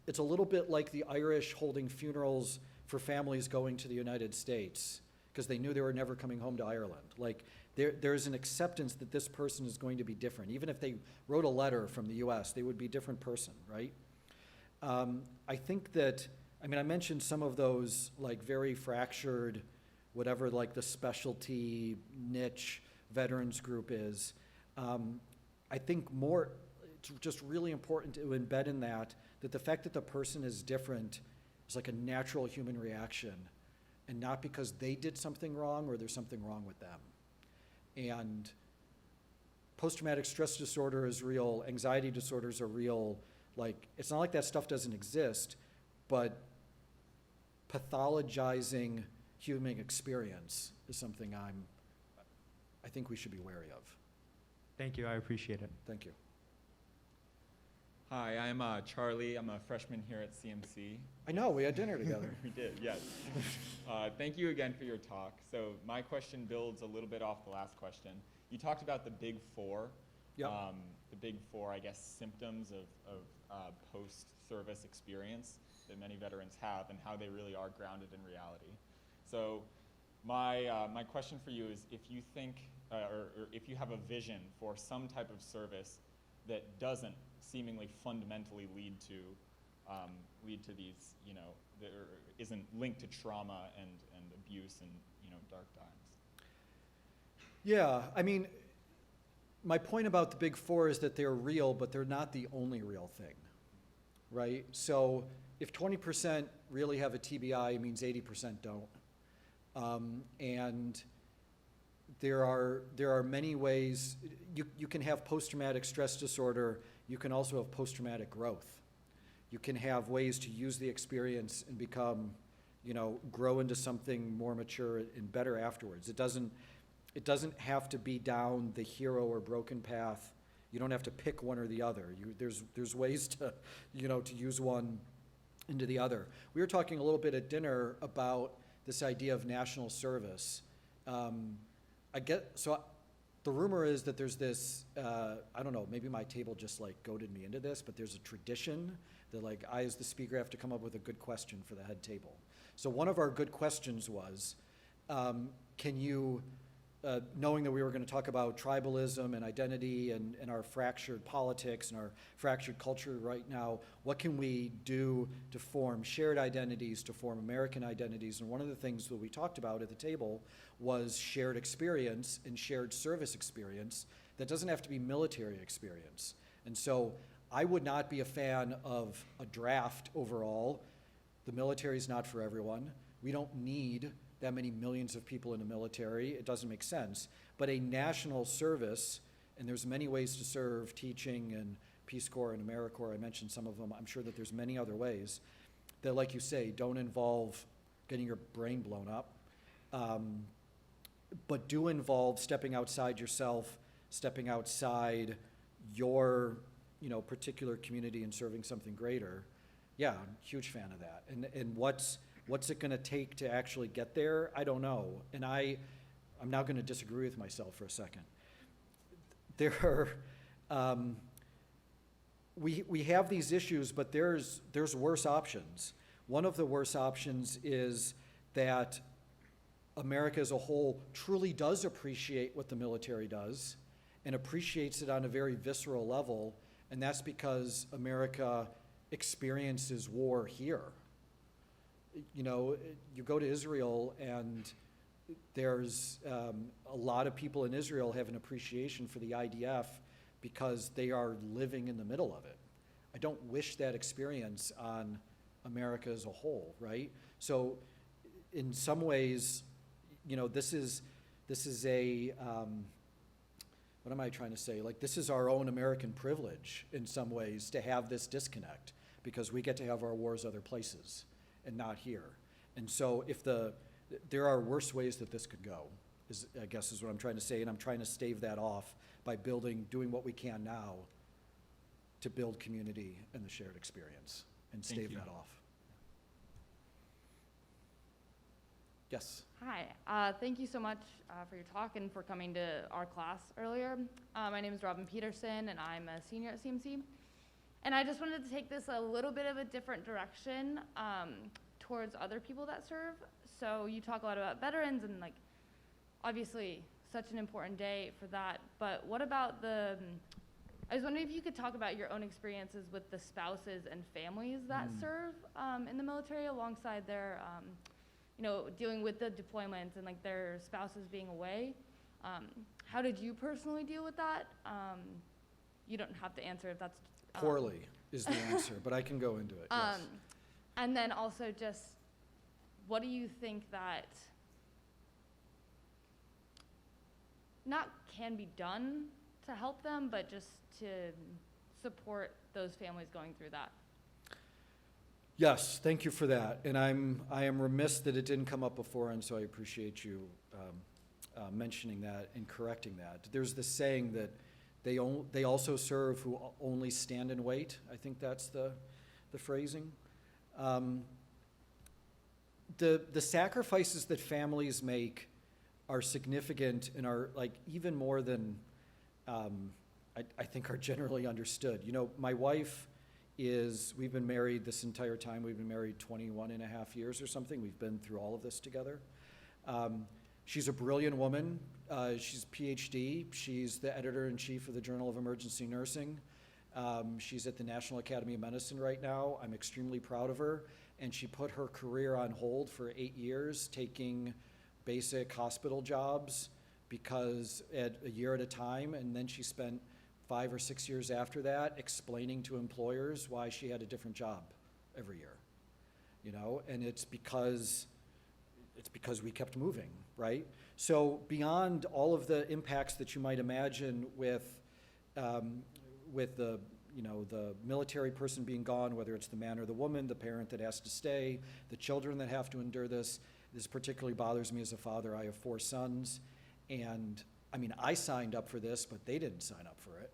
It's a little bit like the Irish holding funerals for families going to the United States because they knew they were never coming home to Ireland. Like, there's an acceptance that this person is going to be different. Even if they wrote a letter from the US, they would be a different person, right? I think that, I mean, I mentioned some of those, like, very fractured, whatever, like, the specialty niche veterans group is. I think it's just really important to embed in that the fact that the person is different is like a natural human reaction, and not because they did something wrong or there's something wrong with them. And post-traumatic stress disorder is real, anxiety disorders are real. Like, it's not like that stuff doesn't exist, but pathologizing human experience is something I think we should be wary of. Thank you, I appreciate it. Thank you. Hi, I'm Charlie. I'm a freshman here at CMC. I know, we had dinner together. We did, yes. Thank you again for your talk. So my question builds a little bit off the last question. You talked about the big four. Yep. The big four, I guess, symptoms of post-service experience that many veterans have and how they really are grounded in reality. So my question for you is if you think, or if you have a vision for some type of service that doesn't seemingly fundamentally lead to these, that isn't linked to trauma and abuse and, dark times. Yeah, I mean, my point about the big four is that they're real, but they're not the only real thing, right? So if 20% really have a TBI, it means 80% don't. And there are many ways, you can have post-traumatic stress disorder, you can also have post-traumatic growth. You can have ways to use the experience and become, grow into something more mature and better afterwards. It doesn't have to be down the hero or broken path. You don't have to pick one or the other. There's ways to, to use one into the other. We were talking a little bit at dinner about this idea of national service. The rumor is that there's this, I don't know, maybe my table just goaded me into this, but there's a tradition that I as the speaker have to come up with a good question for the head table. So one of our good questions was, can you, knowing that we were going to talk about tribalism and identity and our fractured politics and our fractured culture right now, what can we do to form shared identities, to form American identities? And one of the things that we talked about at the table was shared experience and shared service experience that doesn't have to be military experience. And so I would not be a fan of a draft overall. The military is not for everyone. We don't need that many millions of people in the military. It doesn't make sense. But a national service, and there's many ways to serve, teaching and Peace Corps and AmeriCorps, I mentioned some of them. I'm sure that there's many other ways that, like you say, don't involve getting your brain blown up, but do involve stepping outside yourself, stepping outside your particular community and serving something greater. Yeah, I'm a huge fan of that. And what's it going to take to actually get there? I don't know. And I'm now going to disagree with myself for a second. There are, we have these issues, but there's worse options. One of the worst options is that America as a whole truly does appreciate what the military does and appreciates it on a very visceral level, and that's because America experiences war here. You go to Israel and there's a lot of people in Israel have an appreciation for the IDF because they are living in the middle of it. I don't wish that experience on America as a whole, right? So in some ways, this is a, what am I trying to say? This is our own American privilege in some ways to have this disconnect because we get to have our wars other places and not here. And so there are worse ways that this could go, I guess is what I'm trying to say, and I'm trying to stave that off by doing what we can now to build community and the shared experience and stave that off. Yes. Hi, thank you so much for your talk and for coming to our class earlier. My name is Robin Peterson and I'm a senior at CMC. And I just wanted to take this a little bit of a different direction towards other people that serve. So you talk a lot about veterans and obviously such an important day for that. But what about I was wondering if you could talk about your own experiences with the spouses and families that serve in the military alongside their, dealing with the deployments and their spouses being away. How did you personally deal with that? You don't have to answer if that's Poorly is the answer, but I can go into it, yes. And then also just, what do you think that not can be done to help them, but just to support those families going through that? Yes, thank you for that. And I am remiss that it didn't come up before, and so I appreciate you mentioning that and correcting that. There's this saying that They also serve who only stand and wait. I think that's the phrasing. The sacrifices that families make are significant and are like even more than I think are generally understood. You know, my wife we've been married this entire time. We've been married 21 and a half years or something. We've been through all of this together. She's a brilliant woman. She's a PhD. She's the editor-in-chief of the Journal of Emergency Nursing. She's at the National Academy of Medicine right now. I'm extremely proud of her. And she put her career on hold for 8 years, taking basic hospital jobs because at a year at a time. And then she spent 5 or 6 years after that explaining to employers why she had a different job every year. You know, and it's because we kept moving, right? So beyond all of the impacts that you might imagine with the military person being gone, whether it's the man or the woman, the parent that has to stay, the children that have to endure this particularly bothers me as a father. I have 4 sons, and I mean, I signed up for this, but they didn't sign up for it.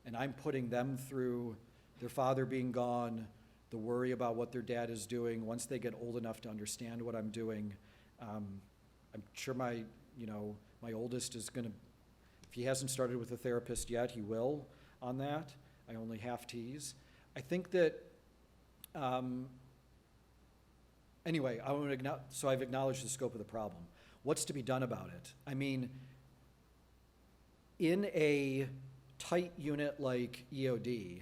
And I'm putting them through their father being gone, the worry about what their dad is doing. Once they get old enough to understand what I'm doing, I'm sure my oldest is gonna, if he hasn't started with a therapist yet, he will on that. I only half tease. I think that, anyway, so I've acknowledged the scope of the problem. What's to be done about it? I mean, in a tight unit like EOD,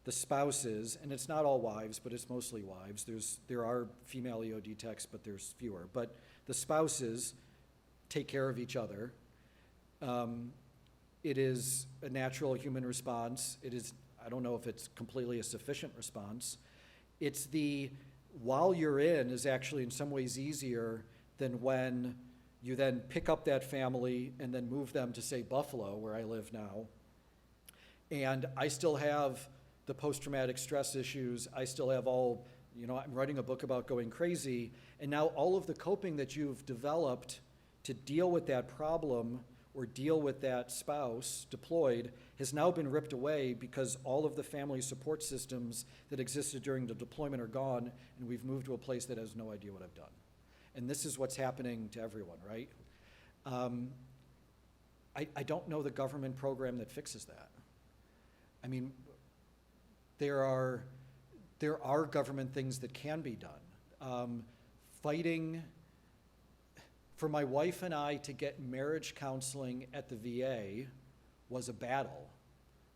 the spouses, and it's not all wives, but it's mostly wives. There are female EOD techs, but there's fewer. But the spouses take care of each other. It is a natural human response. It is, I don't know if it's completely a sufficient response. It's while you're in is actually in some ways easier than when you then pick up that family and then move them to, say, Buffalo, where I live now. And I still have the post-traumatic stress issues. I still have I'm writing a book about going crazy. And now all of the coping that you've developed to deal with that problem or deal with that spouse deployed has now been ripped away because all of the family support systems that existed during the deployment are gone, and we've moved to a place that has no idea what I've done. And this is what's happening to everyone, right? I don't know the government program that fixes that. I mean, there are government things that can be done. Fighting for my wife and I to get marriage counseling at the VA was a battle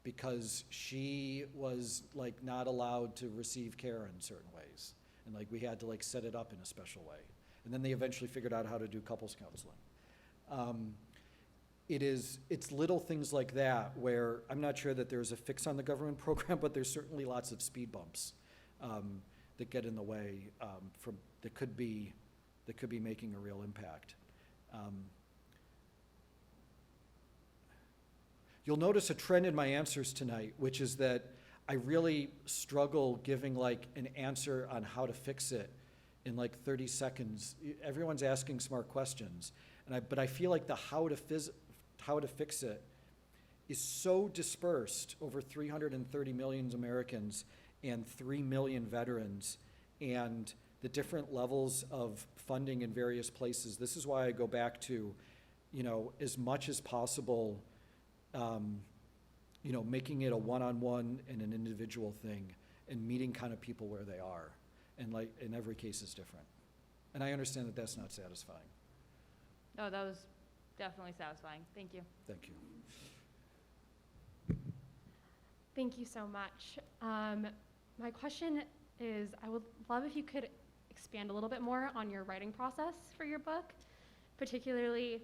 because she was like not allowed to receive care in certain ways. And like we had to like set it up in a special way. And then they eventually figured out how to do couples counseling. It's little things like that where I'm not sure that there's a fix on the government program, but there's certainly lots of speed bumps that get in the way that could be making a real impact. You'll notice a trend in my answers tonight, which is that I really struggle giving like an answer on how to fix it in like 30 seconds. Everyone's asking smart questions, but I feel like the how to fix it is so dispersed over 330 million Americans and 3 million veterans, and the different levels of funding in various places. This is why I go back to, as much as possible, making it a one-on-one and an individual thing and meeting kind of people where they are. And like in every case is different. And I understand that that's not satisfying. Oh, that was definitely satisfying. Thank you. Thank you. Thank you so much. My question is, I would love if you could expand a little bit more on your writing process for your book, particularly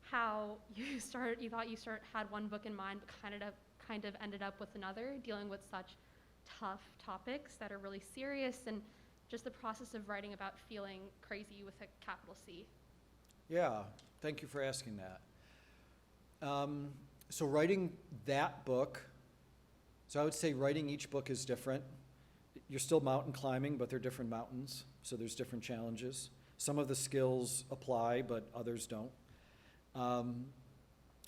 how you thought you had one book in mind, but kind of ended up with another, dealing with such tough topics that are really serious, and just the process of writing about feeling crazy with a capital C. Yeah, thank you for asking that. So writing that book, so I would say writing each book is different. You're still mountain climbing, but they're different mountains, so there's different challenges. Some of the skills apply, but others don't.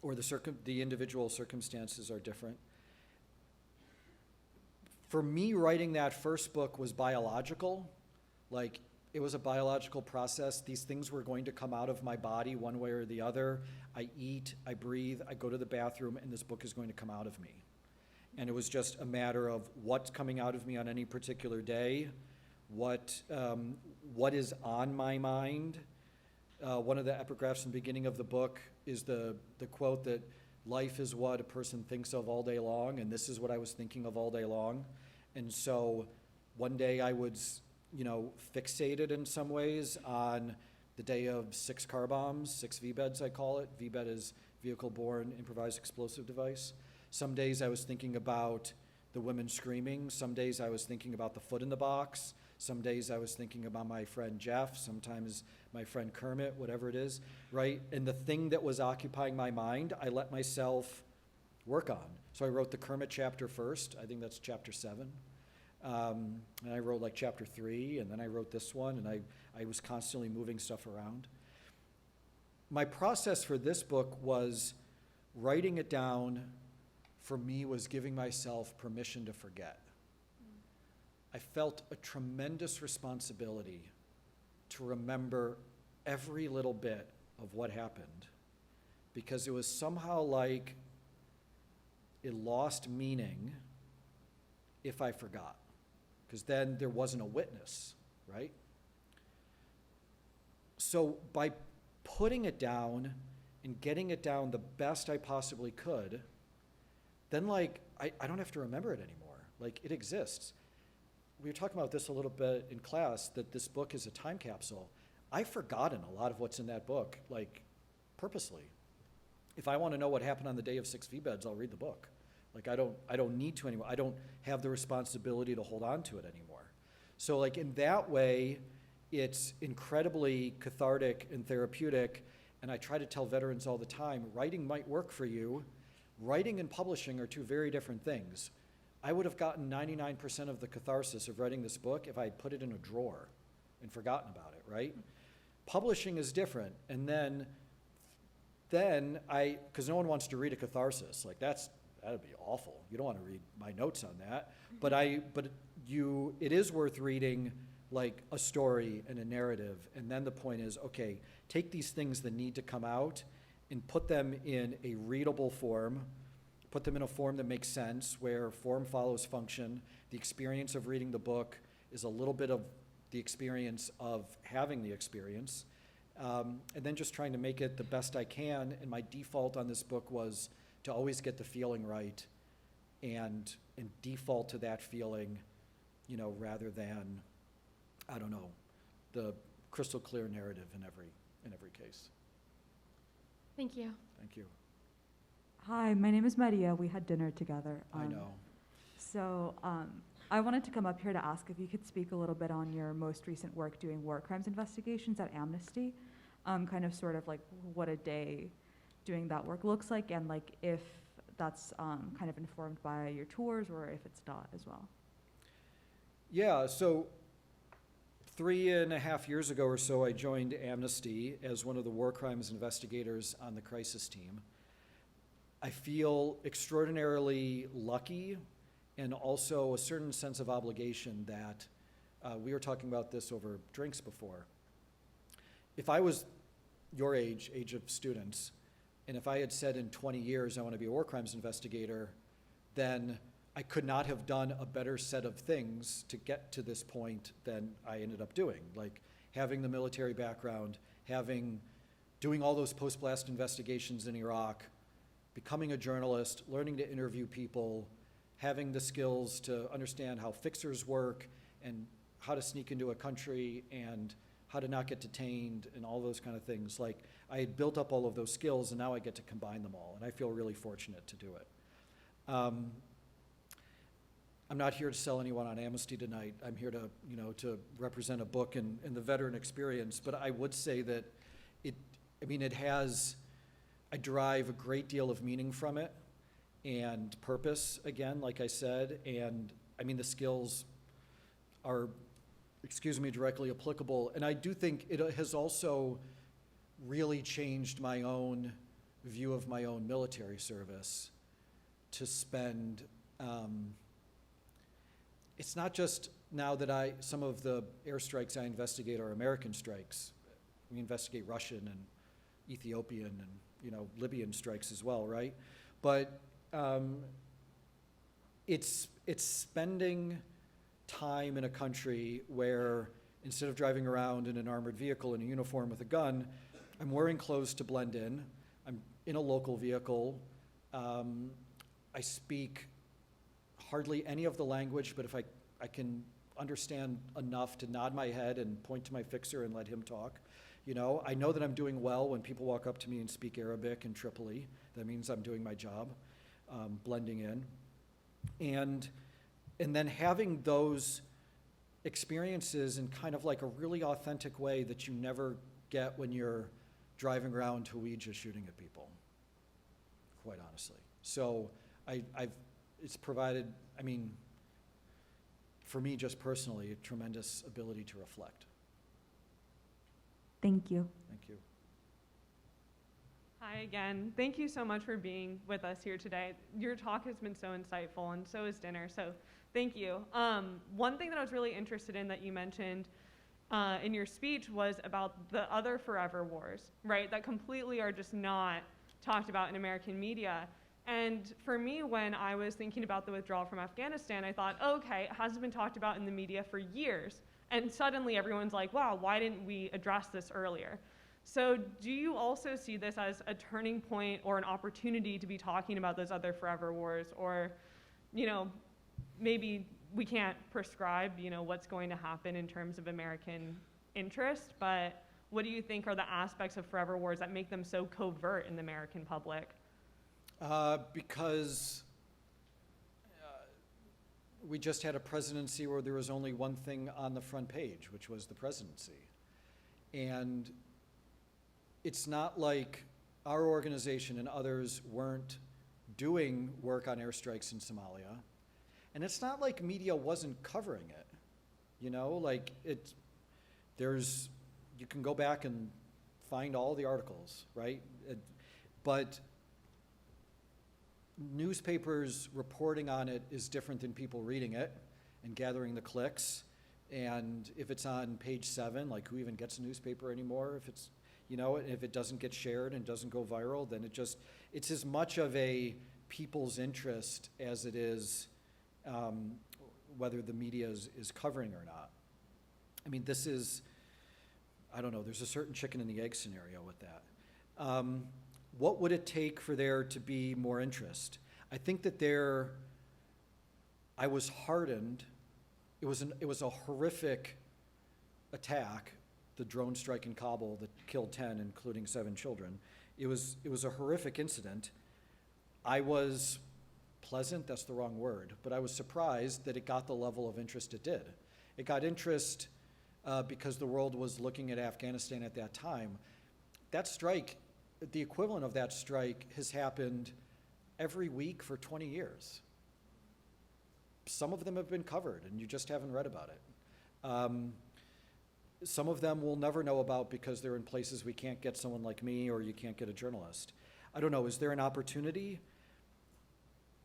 or the individual circumstances are different. For me, writing that first book was biological. Like, it was a biological process. These things were going to come out of my body one way or the other. I eat, I breathe, I go to the bathroom, and this book is going to come out of me. And it was just a matter of what's coming out of me on any particular day, what is on my mind. One of the epigraphs in the beginning of the book is the quote that life is what a person thinks of all day long, and this is what I was thinking of all day long. And so one day I was, fixated in some ways on the day of 6 car bombs, 6 VBEDs I call it. VBED is Vehicle-Borne Improvised Explosive Device. Some days I was thinking about the women screaming. Some days I was thinking about the foot in the box. Some days I was thinking about my friend Jeff, sometimes my friend Kermit, whatever it is, right? And the thing that was occupying my mind, I let myself work on. So I wrote the Kermit chapter first. I think that's chapter 7. And I wrote like chapter 3, and then I wrote this one, and I was constantly moving stuff around. My process for this book was writing it down, for me, was giving myself permission to forget. I felt a tremendous responsibility to remember every little bit of what happened, because it was somehow like it lost meaning if I forgot, because then there wasn't a witness, right? So by putting it down and getting it down the best I possibly could, then I don't have to remember it anymore. Like, it exists. We were talking about this a little bit in class, that this book is a time capsule. I've forgotten a lot of what's in that book, purposely. If I want to know what happened on the day of 6 VBEDs, I'll read the book. I don't need to anymore. I don't have the responsibility to hold on to it anymore. So in that way, it's incredibly cathartic and therapeutic, and I try to tell veterans all the time, writing might work for you. Writing and publishing are 2 very different things. I would have gotten 99% of the catharsis of writing this book if I had put it in a drawer and forgotten about it, right? Publishing is different, and then because no one wants to read a catharsis, that'd be awful. You don't want to read my notes on that. But it is worth reading a story and a narrative. And then the point is, okay, take these things that need to come out and put them in a readable form, put them in a form that makes sense, where form follows function. The experience of reading the book is a little bit of the experience of having the experience. And then just trying to make it the best I can. And my default on this book was to always get the feeling right and default to that feeling, rather than, the crystal clear narrative in every case. Thank you. Thank you. Hi, my name is Maria. We had dinner together. I know. So I wanted to come up here to ask if you could speak a little bit on your most recent work doing war crimes investigations at Amnesty, kind of sort of what a day doing that work looks like, and if that's kind of informed by your tours or if it's not as well. Yeah, so 3.5 years ago or so, I joined Amnesty as one of the war crimes investigators on the crisis team. I feel extraordinarily lucky, and also a certain sense of obligation that we were talking about this over drinks before. If I was your age of students, and if I had said in 20 years I want to be a war crimes investigator, then I could not have done a better set of things to get to this point than I ended up doing. Having the military background, doing all those post-blast investigations in Iraq, becoming a journalist, learning to interview people, having the skills to understand how fixers work and how to sneak into a country and how to not get detained and all those kind of things. I had built up all of those skills, and now I get to combine them all, and I feel really fortunate to do it. I'm not here to sell anyone on Amnesty tonight. I'm here to represent a book and the veteran experience, but I would say that I derive a great deal of meaning from it and purpose, again, like I said, and the skills are, directly applicable. And I do think it has also really changed my own view of my own military service to spend, it's not just now that some of the airstrikes I investigate are American strikes. We investigate Russian and Ethiopian and, Libyan strikes as well, right? But it's spending time in a country where instead of driving around in an armored vehicle in a uniform with a gun, I'm wearing clothes to blend in. I'm in a local vehicle. I speak hardly any of the language, but if I can understand enough to nod my head and point to my fixer and let him talk. I know that I'm doing well when people walk up to me and speak Arabic in Tripoli. That means I'm doing my job, blending in. And then having those experiences in kind of like a really authentic way that you never get when you're driving around Hawija shooting at people, quite honestly. So it's provided, for me just personally, a tremendous ability to reflect. Thank you. Thank you. Hi again. Thank you so much for being with us here today. Your talk has been so insightful, and so is dinner, so thank you. One thing that I was really interested in that you mentioned in your speech was about the other forever wars, right, that completely are just not talked about in American media. And for me, when I was thinking about the withdrawal from Afghanistan, I thought, okay, it hasn't been talked about in the media for years. And suddenly everyone's like, wow, why didn't we address this earlier? So do you also see this as a turning point or an opportunity to be talking about those other forever wars? Or, maybe we can't prescribe, what's going to happen in terms of American interest, but what do you think are the aspects of forever wars that make them so covert in the American public? Because we just had a presidency where there was only one thing on the front page, which was the presidency. And it's not like our organization and others weren't doing work on airstrikes in Somalia. And it's not like media wasn't covering it. You can go back and find all the articles, right? But newspapers reporting on it is different than people reading it and gathering the clicks. And if it's on page 7, like who even gets a newspaper anymore? If it's, if it doesn't get shared and doesn't go viral, then it's as much of a people's interest as it is whether the media is covering or not. This is, I don't know, there's a certain chicken and the egg scenario with that. What would it take for there to be more interest? I think that I was hardened. It was a horrific attack, the drone strike in Kabul that killed 10, including 7 children. It was a horrific incident. I was pleasant, that's the wrong word, but I was surprised that it got the level of interest it did. It got interest because the world was looking at Afghanistan at that time. That strike, the equivalent of that strike, has happened every week for 20 years. Some of them have been covered and you just haven't read about it. Some of them we'll never know about because they're in places we can't get someone like me or you can't get a journalist. I don't know, is there an opportunity?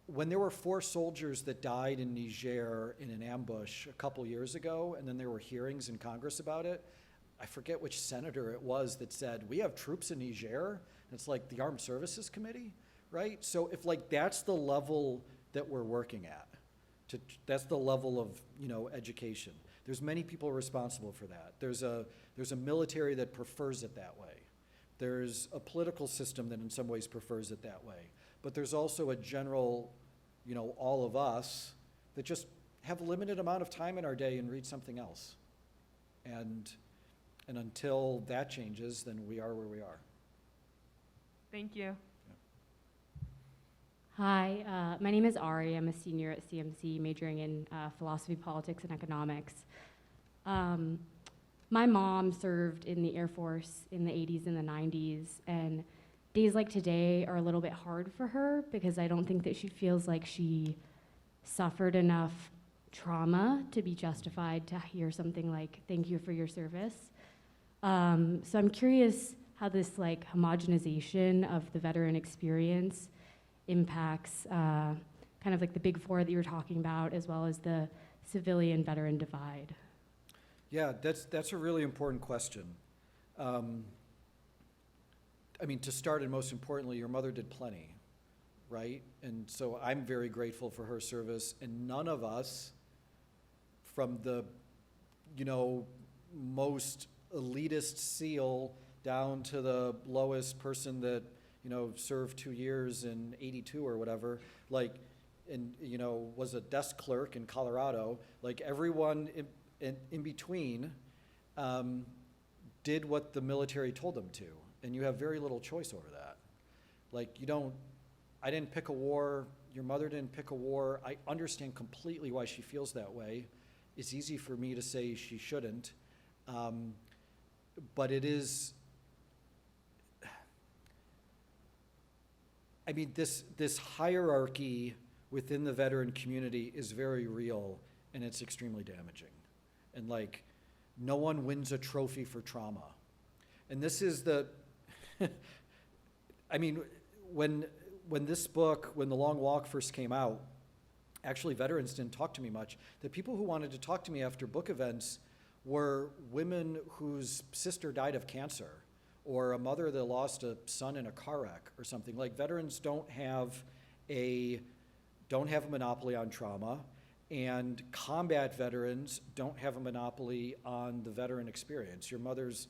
When there were 4 soldiers that died in Niger in an ambush a couple years ago, and then there were hearings in Congress about it, I forget which senator it was that said, we have troops in Niger, and it's like the Armed Services Committee, right? So if that's the level that we're working at, that's the level of education. There's many people responsible for that. There's a military that prefers it that way. There's a political system that in some ways prefers it that way. But there's also a general, all of us that just have a limited amount of time in our day and read something else. And until that changes, then we are where we are. Thank you. Hi, my name is Ari. I'm a senior at CMC, majoring in philosophy, politics, and economics. My mom served in the Air Force in the 80s and the 90s, and days like today are a little bit hard for her because I don't think that she feels like she suffered enough trauma to be justified to hear something like, thank you for your service. So I'm curious how this like homogenization of the veteran experience impacts kind of like the big four that you were talking about, as well as the civilian veteran divide. Yeah, that's a really important question. I mean, to start and most importantly, your mother did plenty, right? And so I'm very grateful for her service, and none of us, from the, you know, most elitist SEAL down to the lowest person that, you know, served 2 years in '82 or whatever, like, and, you know, was a desk clerk in Colorado, like everyone in between did what the military told them to. And you have very little choice over that. Like, I didn't pick a war, your mother didn't pick a war. I understand completely why she feels that way. It's easy for me to say she shouldn't. But it is, I mean, this hierarchy within the veteran community is very real, and it's extremely damaging. And like, no one wins a trophy for trauma. And this is the, I mean, when this book, when The Long Walk first came out, actually veterans didn't talk to me much. The people who wanted to talk to me after book events were women whose sister died of cancer, or a mother that lost a son in a car wreck or something. Like, veterans don't have a monopoly on trauma, and combat veterans don't have a monopoly on the veteran experience. Your mother's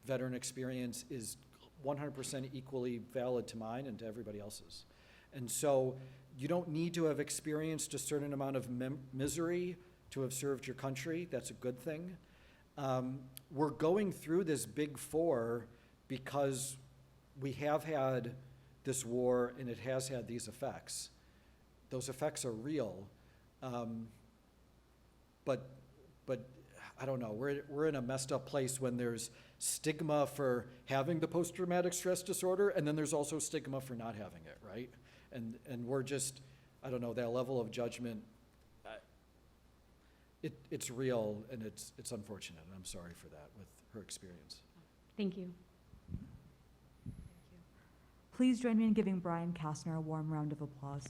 veteran experience is 100% equally valid to mine and to everybody else's. And so you don't need to have experienced a certain amount of misery to have served your country. That's a good thing. We're going through this big four because we have had this war and it has had these effects. Those effects are real. But I don't know, we're in a messed up place when there's stigma for having the post-traumatic stress disorder, and then there's also stigma for not having it, right? And we're just, I don't know, that level of judgment, it's real, and it's unfortunate, and I'm sorry for that with her experience. Thank you. Please join me in giving Brian Castner a warm round of applause.